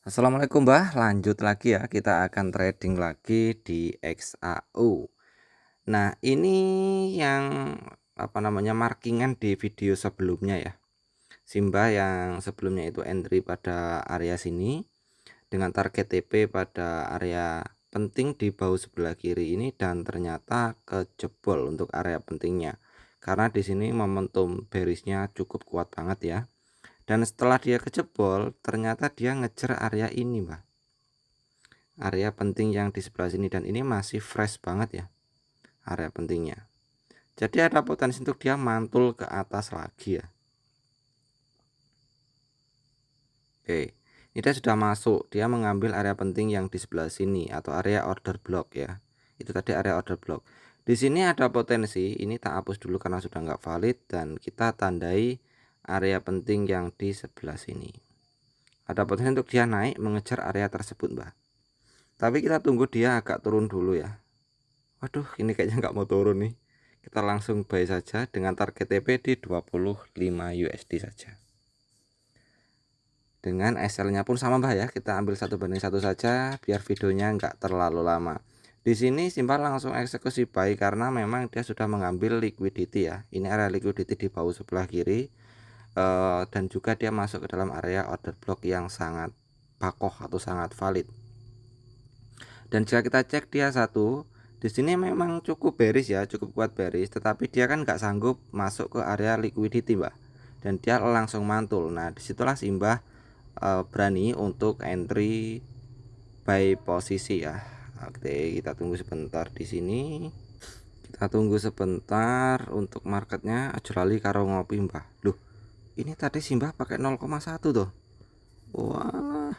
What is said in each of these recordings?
Assalamualaikum Mbah, lanjut lagi ya, kita akan trading lagi di XAU. Nah, ini yang markingan di video sebelumnya ya. Simbah yang sebelumnya itu entry pada area sini dengan target TP pada area penting di bahu sebelah kiri ini, dan ternyata kejebol untuk area pentingnya. Karena di sini momentum bearishnya cukup kuat banget ya. Dan setelah dia kejebol, ternyata dia ngejar area ini, Mbak. Area penting yang di sebelah sini, dan ini masih fresh banget ya area pentingnya. Jadi ada potensi untuk dia mantul ke atas lagi ya. Oke, ini dia sudah masuk, dia mengambil area penting yang di sebelah sini atau area order block ya. Itu tadi area order block. Di sini ada potensi, ini tak hapus dulu karena sudah nggak valid, dan kita tandai area penting yang di sebelah sini. Ada potensi untuk dia naik mengejar area tersebut, Mbak. Tapi kita tunggu dia agak turun dulu ya. Waduh, ini kayaknya nggak mau turun nih. Kita langsung buy saja dengan target TP di 25 USD saja. Dengan SL-nya pun sama Mbak ya, kita ambil 1:1 saja biar videonya nggak terlalu lama. Di sini Simpan langsung eksekusi buy karena memang dia sudah mengambil liquidity ya. Ini area liquidity di bahu sebelah kiri, dan juga dia masuk ke dalam area order block yang sangat pakoh atau sangat valid. Dan jika kita cek dia satu, di sini memang cukup bearish ya, cukup kuat bearish, tetapi dia kan nggak sanggup masuk ke area liquidity Mbak, dan dia langsung mantul. Nah, disitulah Simbah berani untuk entry buy posisi ya. Oke, kita tunggu sebentar di sini. Kita tunggu sebentar untuk marketnya ajrali karo ngopi Mbah. Loh, ini tadi Simbah pakai 0,1 tuh. Wah,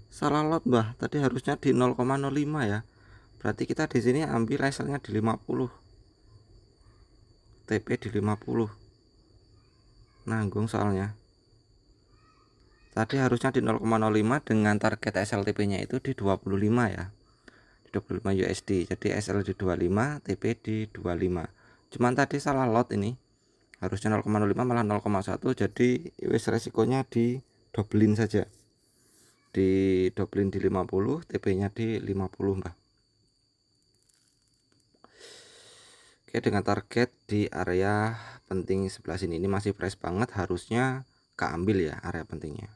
salah lot Mbah. Tadi harusnya di 0,05 ya. Berarti kita di sini ambil hasilnya di 50. TP di 50. Nanggung soalnya. Tadi harusnya di 0,05 dengan target SLTP-nya itu di 25 ya. Di 25 USD. Jadi SL di 25, TP di 25. Cuman tadi salah lot ini. Harusnya 0,05 malah 0,1, jadi wis resikonya di doublein saja. Di doublein di 50, TP-nya di 50, Mbak. Oke, dengan target di area penting sebelah sini, ini masih fresh banget, harusnya keambil ya area pentingnya.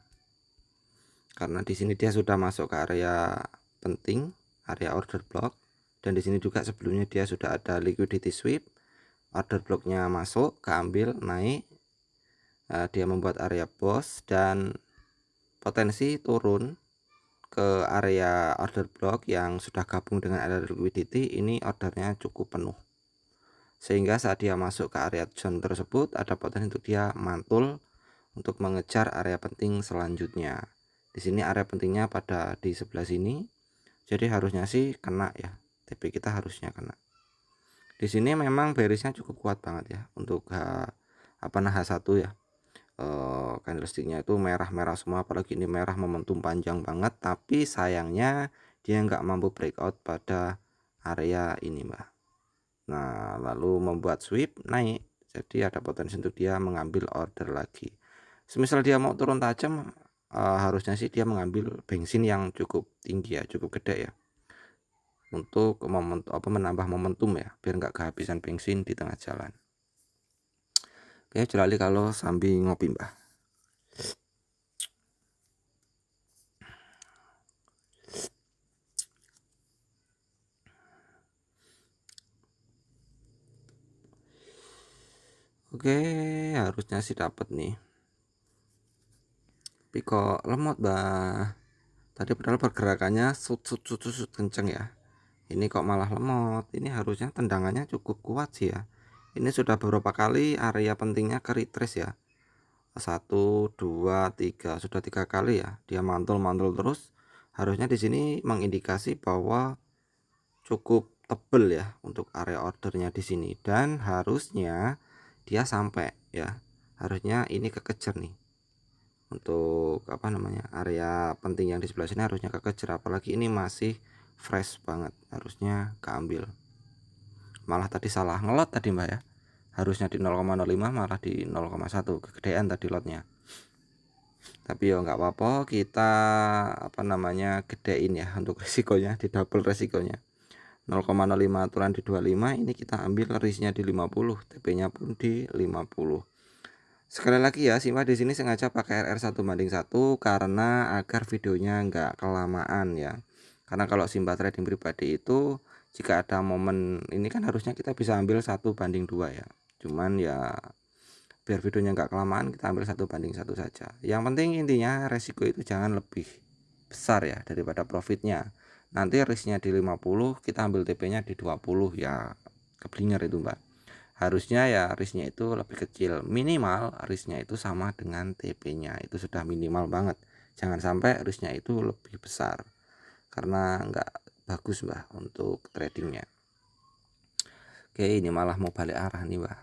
Karena di sini dia sudah masuk ke area penting, area order block, dan di sini juga sebelumnya dia sudah ada liquidity sweep, order blocknya masuk, keambil, naik, dia membuat area boss dan potensi turun ke area order block yang sudah gabung dengan area liquidity. Ini ordernya cukup penuh, sehingga saat dia masuk ke area zone tersebut ada potensi untuk dia mantul untuk mengejar area penting selanjutnya. Di sini area pentingnya pada di sebelah sini, jadi harusnya sih kena ya, TP kita harusnya kena. Di sini memang bearishnya cukup kuat banget ya untuk H1 ya. Candlesticknya itu merah-merah semua, apalagi ini merah momentum panjang banget, tapi sayangnya dia nggak mampu breakout pada area ini Mbak. Nah, lalu membuat sweep naik, jadi ada potensi untuk dia mengambil order lagi. Semisal dia mau turun tajam, harusnya sih dia mengambil bensin yang cukup tinggi ya, cukup gede ya, untuk menambah momentum ya, biar nggak kehabisan bensin di tengah jalan. Oke, kecuali kalau sambil ngopi Mbah. Oke, harusnya sih dapat nih. Tapi kok lemot Mbah. Tadi padahal pergerakannya sut kenceng ya. Ini kok malah lemot. Ini harusnya tendangannya cukup kuat sih ya. Ini sudah beberapa kali area pentingnya ke retrace ya. 1, 2, 3, sudah 3 kali ya. Dia mantul terus. Harusnya di sini mengindikasi bahwa cukup tebel ya untuk area ordernya di sini, dan harusnya dia sampai ya. Harusnya ini kekejar nih. Untuk area penting yang di sebelah sini harusnya kekejar, apalagi ini masih fresh banget, harusnya keambil. Malah tadi salah ngelot tadi Mbak ya, harusnya di 0,05 malah di 0,1, kegedean tadi lotnya. Tapi ya nggak apa-apa, kita apa namanya gedein ya untuk risikonya, di double risikonya. 0,05 aturan di 25, ini kita ambil risknya di 50, TP-nya pun di 50. Sekali lagi ya, Simba di sini sengaja pakai RR 1:1 karena agar videonya nggak kelamaan ya. Karena kalau Simba trading pribadi itu jika ada momen ini kan harusnya kita bisa ambil 1:2 ya. Cuman ya biar videonya nggak kelamaan, kita ambil 1:1 saja. Yang penting intinya resiko itu jangan lebih besar ya daripada profitnya. Nanti risknya di 50, kita ambil TP-nya di 20 ya, keblinger itu Mbak. Harusnya ya risknya itu lebih kecil, minimal risknya itu sama dengan TP-nya, itu sudah minimal banget. Jangan sampai risknya itu lebih besar, karena nggak bagus Mbak untuk tradingnya. Oke, ini malah mau balik arah nih Mbak.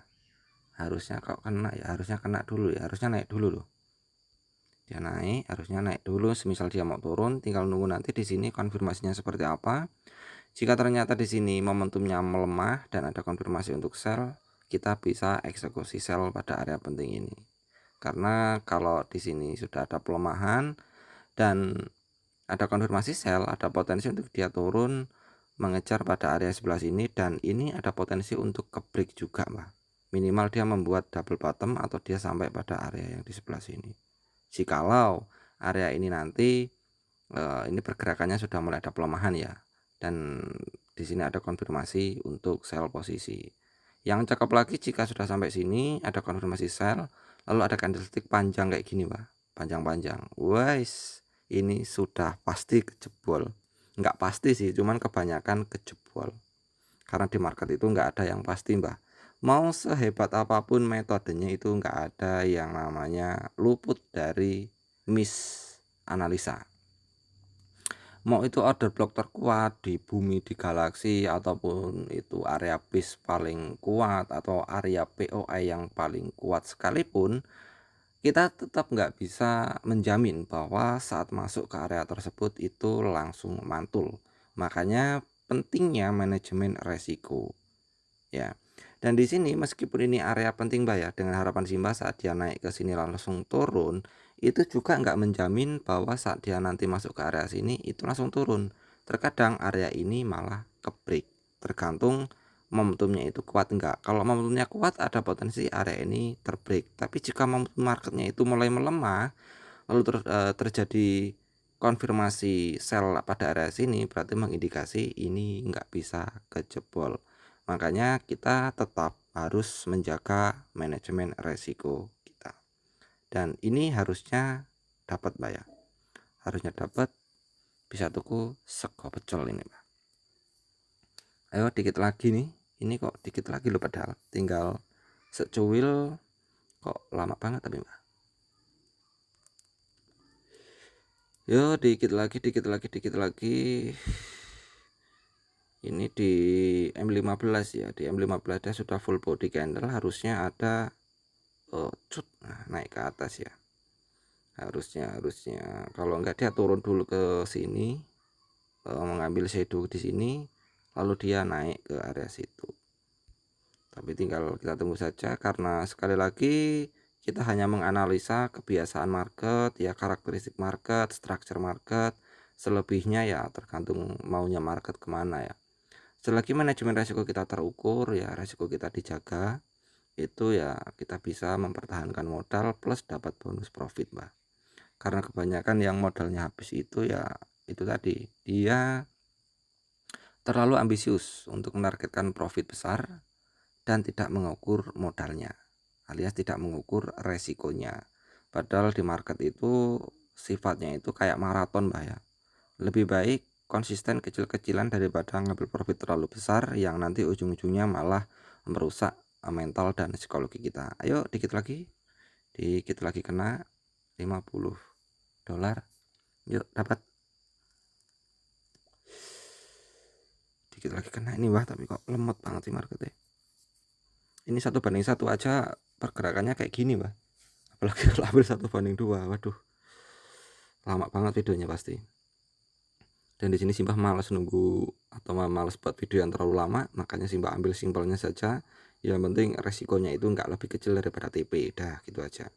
Harusnya kok kena ya, harusnya kena dulu ya, harusnya naik dulu loh. Dia naik, harusnya naik dulu. Semisal dia mau turun, tinggal nunggu nanti di sini konfirmasinya seperti apa. Jika ternyata di sini momentumnya melemah dan ada konfirmasi untuk sell, kita bisa eksekusi sell pada area penting ini. Karena kalau di sini sudah ada pelemahan dan ada konfirmasi sell, ada potensi untuk dia turun mengejar pada area sebelah sini, dan ini ada potensi untuk ke break juga Mbak. Minimal dia membuat double bottom atau dia sampai pada area yang di sebelah sini. Jikalau area ini nanti ini pergerakannya sudah mulai ada pelemahan ya, dan di sini ada konfirmasi untuk sell posisi. Yang cakep lagi jika sudah sampai sini ada konfirmasi sell, lalu ada candlestick panjang kayak gini Pak, panjang-panjang. Wais, ini sudah pasti kejebol. Nggak pasti sih, cuman kebanyakan kejebol. Karena di market itu nggak ada yang pasti Mbak. Mau sehebat apapun metodenya itu nggak ada yang namanya luput dari miss analisa. Mau itu order block terkuat di bumi, di galaksi, ataupun itu area base paling kuat atau area POI yang paling kuat sekalipun, kita tetap nggak bisa menjamin bahwa saat masuk ke area tersebut itu langsung mantul. Makanya pentingnya manajemen resiko ya. Dan di sini meskipun ini area penting Mbak ya, dengan harapan Simba saat dia naik ke sini langsung turun, itu juga nggak menjamin bahwa saat dia nanti masuk ke area sini itu langsung turun. Terkadang area ini malah ke break, tergantung momentumnya itu kuat enggak. Kalau momentumnya kuat ada potensi area ini terbreak, tapi jika momentum marketnya itu mulai melemah lalu terjadi konfirmasi sell pada area sini, berarti mengindikasi ini nggak bisa kejebol. Makanya kita tetap harus menjaga manajemen resiko kita, dan ini harusnya dapat Mbak ya, harusnya dapat, bisa tuku sego pecel ini Mbak. Ayo dikit lagi nih, ini kok dikit lagi loh, padahal tinggal secuil kok lama banget tapi Mbak. Yo dikit lagi, dikit lagi. Ini di M15 ya, di M15 dia sudah full body candle, harusnya ada naik ke atas ya, harusnya kalau enggak dia turun dulu ke sini, mengambil shadow di sini, lalu dia naik ke area situ. Tapi tinggal kita tunggu saja, karena sekali lagi kita hanya menganalisa kebiasaan market ya, karakteristik market, structure market. Selebihnya ya tergantung maunya market kemana ya. Selagi manajemen resiko kita terukur ya, resiko kita dijaga, itu ya kita bisa mempertahankan modal plus dapat bonus profit Mbak. Karena kebanyakan yang modalnya habis itu ya itu tadi, dia terlalu ambisius untuk menargetkan profit besar dan tidak mengukur modalnya, alias tidak mengukur resikonya. Padahal di market itu sifatnya itu kayak maraton Mbak ya. Lebih baik konsisten kecil-kecilan daripada ngambil profit terlalu besar yang nanti ujung-ujungnya malah merusak mental dan psikologi kita. Ayo dikit lagi kena $50. Yuk dapat. Dikit lagi kena ini Wah, tapi kok lemot banget sih marketnya. Ini 1:1 aja pergerakannya kayak gini Mbak. Apalagi kalau ambil 1:2, waduh. Lama banget videonya pasti. Dan di sini Simbah malas nunggu atau malas buat video yang terlalu lama, makanya Simbah ambil simpelnya saja. Yang penting resikonya itu nggak lebih kecil daripada TP, dah gitu aja.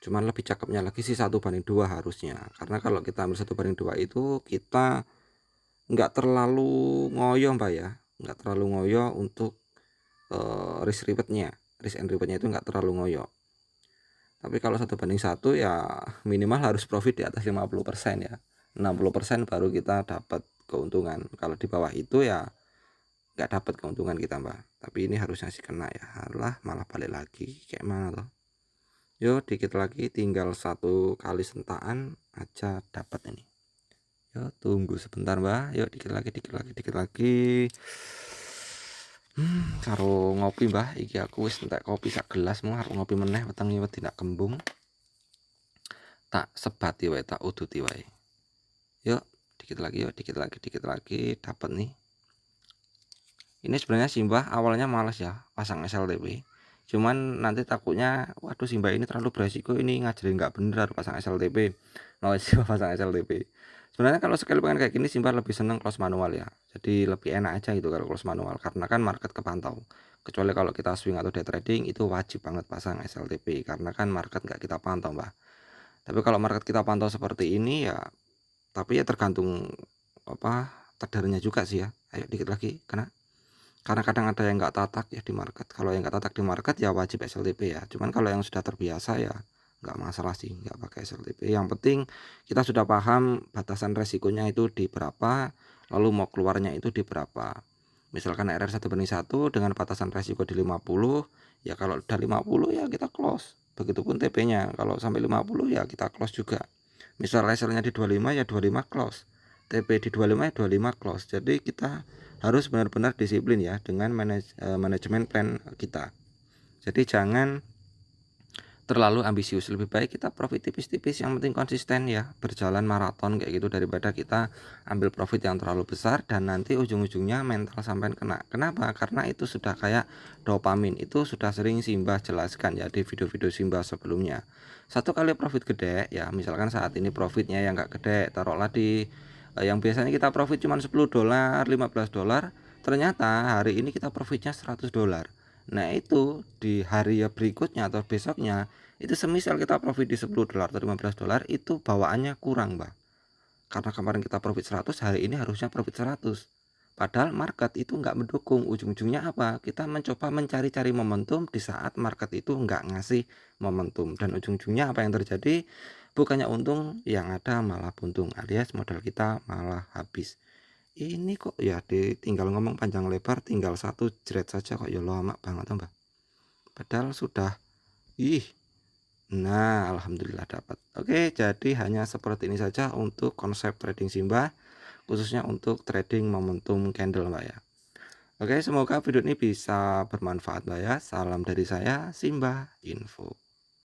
Cuman lebih cakepnya lagi sih 1:2 harusnya, karena kalau kita ambil 1:2 itu kita nggak terlalu ngoyo Mbak ya, nggak terlalu ngoyo untuk risk reward-nya, risk and reward-nya itu nggak terlalu ngoyo. Tapi kalau 1:1 ya minimal harus profit di atas 50% ya, 60% baru kita dapat keuntungan. Kalau di bawah itu ya nggak dapat keuntungan kita Mbak. Tapi ini harusnya sih kena ya, alah malah balik lagi, kayak mana tuh. Yo dikit lagi, tinggal 1 kali sentakan aja dapat ini. Yo tunggu sebentar Mbak, yuk dikit lagi, dikit lagi, dikit lagi. Karo ngopi Mbah, iki aku wis entek kopi sak gelas, mau arep ngopi meneh wetenge wedi nak kembung. Tak sebati wae, tak uduti wae. Yuk, dikit lagi, yuk dikit lagi, dikit lagi, dapat nih. Ini sebenarnya Simbah awalnya males ya pasang SLTP. Cuman nanti takutnya, waduh Simbah ini terlalu beresiko, ini ngajarin nggak bener harus pasang SLTP. Mau Simbah pasang SLTP. Sebenarnya kalau sekali pengen kayak gini Simbah lebih seneng close manual ya. Jadi lebih enak aja gitu kalau close manual, karena kan market kepantau. Kecuali kalau kita swing atau day trading itu wajib banget pasang SLTP karena kan market nggak kita pantau Mbak. Tapi kalau market kita pantau seperti ini ya, tapi ya tergantung apa tradernya juga sih ya. Ayo dikit lagi kena. Karena kadang ada yang nggak tatak ya di market. Kalau yang nggak tatak di market ya wajib SLTP ya. Cuman kalau yang sudah terbiasa ya nggak masalah sih, nggak pakai SLTP. Yang penting kita sudah paham batasan resikonya itu di berapa, lalu mau keluarnya itu di berapa. Misalkan RR 1:1 dengan batasan resiko di 50, ya kalau udah 50 ya kita close. Begitupun TP-nya, kalau sampai 50 ya kita close juga. Misal levelnya di 25 ya 25 close. TP di 25 ya 25 close. Jadi kita harus benar-benar disiplin ya dengan manajemen plan kita. Jadi jangan terlalu ambisius, lebih baik kita profit tipis-tipis, yang penting konsisten ya, berjalan maraton kayak gitu daripada kita ambil profit yang terlalu besar dan nanti ujung-ujungnya mental sampai kena. Kenapa? Karena itu sudah kayak dopamin, itu sudah sering Simbah jelaskan ya di video-video Simbah sebelumnya. Satu kali profit gede ya, misalkan saat ini profitnya yang nggak gede, taruhlah di yang biasanya kita profit cuma $10, $15, ternyata hari ini kita profitnya $100. Nah itu di hari berikutnya atau besoknya itu semisal kita profit di $10 atau $15 itu bawaannya kurang Mbak. Karena kemarin kita profit 100, hari ini harusnya profit 100. Padahal market itu nggak mendukung. Ujung-ujungnya apa? Kita mencoba mencari-cari momentum di saat market itu nggak ngasih momentum. Dan ujung-ujungnya apa yang terjadi? Bukannya untung, yang ada malah buntung, alias modal kita malah habis. Ini kok ya tinggal ngomong panjang lebar, tinggal satu jerat saja kok ya lama banget Mbak. Padahal sudah nah alhamdulillah dapat. Oke, jadi hanya seperti ini saja untuk konsep trading Simbah, khususnya untuk trading momentum candle Mbak ya. Oke, semoga video ini bisa bermanfaat Mbak ya. Salam dari saya, Simbah Info.